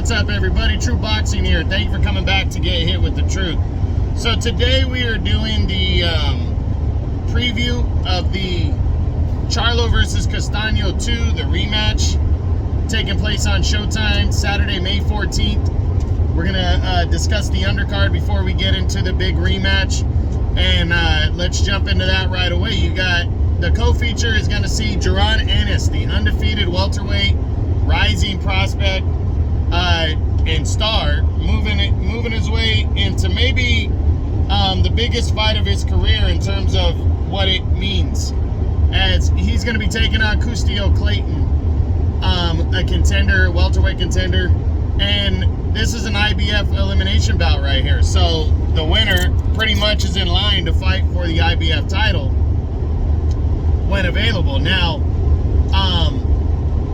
What's up, everybody? True Boxing here. Thank you for coming back to get hit with the truth. So today we are doing the preview of the Charlo versus Castano 2, the rematch, taking place on Showtime Saturday, May 14th. We're going to discuss the undercard before we get into the big rematch. And let's jump into that right away. You got the co-feature is going to see Jaron Ennis, the undefeated welterweight, rising prospect and star, moving his way into maybe the biggest fight of his career in terms of what it means, as he's going to be taking on Castano Clayton, a contender, welterweight contender, and this is an IBF elimination bout right here. So the winner pretty much is in line to fight for the IBF title when available. Now,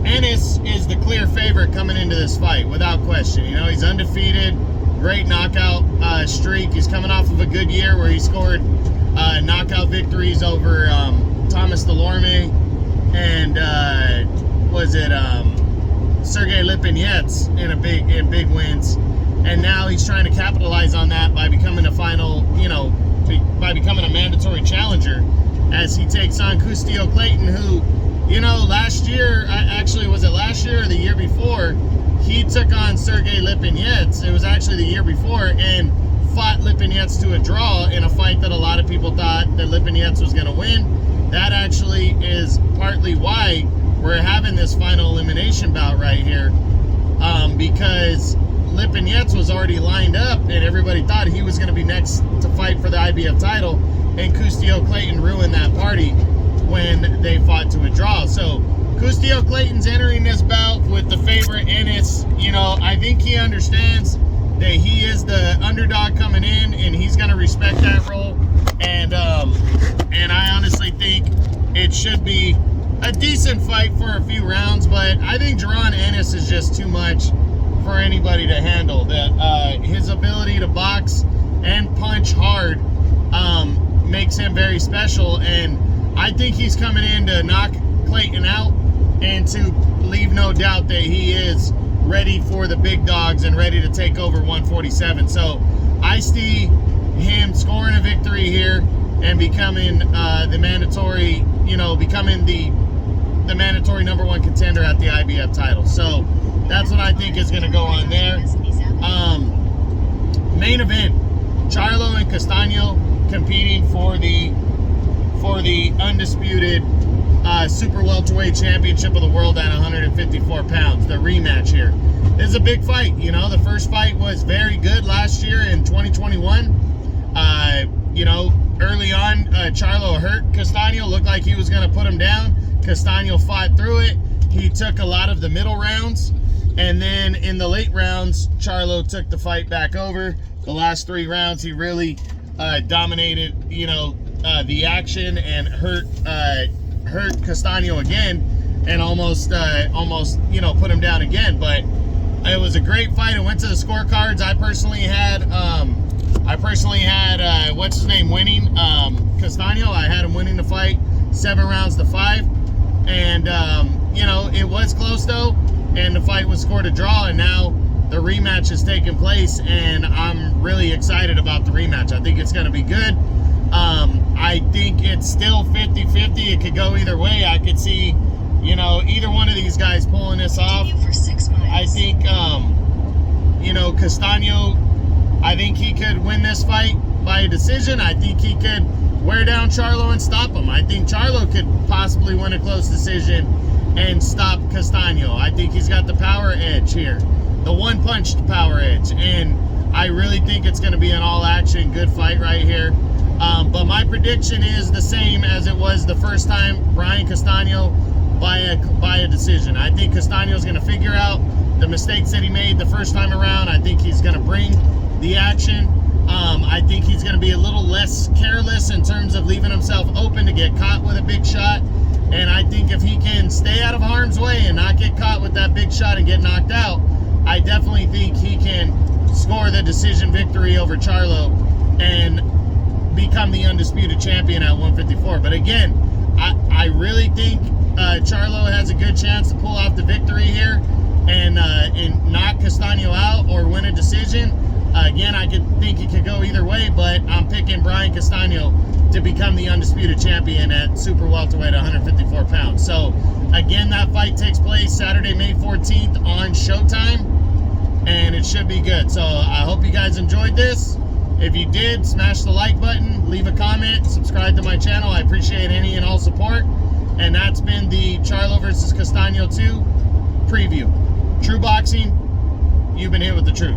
Ennis is the clear favorite coming into this fight, without question. You know, he's undefeated, great knockout streak. He's coming off of a good year where he scored knockout victories over Thomas Delorme and Sergey Lipinets in big wins. And now he's trying to capitalize on that by becoming a by becoming a mandatory challenger as he takes on Castano Clayton, who, you know, last year, was it last year or the year before, he took on Sergey Lipinets. It was actually the year before, and fought Lipinets to a draw in a fight that a lot of people thought that Lipinets was going to win. That actually is partly why we're having this final elimination bout right here, because Lipinets was already lined up, and everybody thought he was going to be next to fight for the IBF title, and Castano Clayton ruined that party when they fought to a draw. So Castano Clayton's entering this bout with the favorite Ennis. You know, I think he understands that he is the underdog coming in, and he's going to respect that role. And I honestly think it should be a decent fight for a few rounds, but I think Jaron Ennis is just too much for anybody to handle. That his ability to box and punch hard makes him very special, and I think he's coming in to knock Clayton out and to leave no doubt that he is ready for the big dogs and ready to take over 147. So I see him scoring a victory here and becoming the mandatory mandatory number one contender at the IBF title. So that's what I think is going to go on there. Main event, Charlo and Castano competing for the undisputed super welterweight championship of the world at 154 pounds, the rematch here. This is a big fight. You know, the first fight was very good last year in 2021. You know, early on, Charlo hurt Castano, looked like he was going to put him down. Castano fought through it. He took a lot of the middle rounds, and then in the late rounds, Charlo took the fight back over. The last 3 rounds, he really dominated, the action, and hurt Castano again, and almost put him down again. But it was a great fight. It went to the scorecards. I personally had what's his name winning, Castano. I had him winning the fight 7 rounds to 5, and it was close though, and the fight was scored a draw, and now the rematch is taking place, and I'm really excited about the rematch. I think it's going to be good. I think it's still 50-50. It could go either way. I could see, either one of these guys pulling this off. I think, Castano, I think he could win this fight by a decision. I think he could wear down Charlo and stop him. I think Charlo could possibly win a close decision and stop Castano. I think he's got the power edge here, the one-punch power edge, and I really think it's going to be an all-action good fight right here. But my prediction is the same as it was the first time, Brian Castano by a decision. I think Castano's going to figure out the mistakes that he made the first time around. I think he's going to bring the action. I think he's going to be a little less careless in terms of leaving himself open to get caught with a big shot. And I think if he can stay out of harm's way and not get caught with that big shot and get knocked out, I definitely think he can score the decision victory over Charlo and become the undisputed champion at 154. But again, I really think Charlo has a good chance to pull off the victory here and knock Castano decision. Again, I think it could go either way, but I'm picking Brian Castano to become the undisputed champion at super welterweight, 154 pounds. So again, that fight takes place Saturday, May 14th on Showtime, and it should be good. So I hope you guys enjoyed this. If you did, smash the like button, leave a comment, subscribe to my channel. I appreciate any and all support. And that's been the Charlo versus Castano 2 preview. True Boxing, you've been hit with the truth.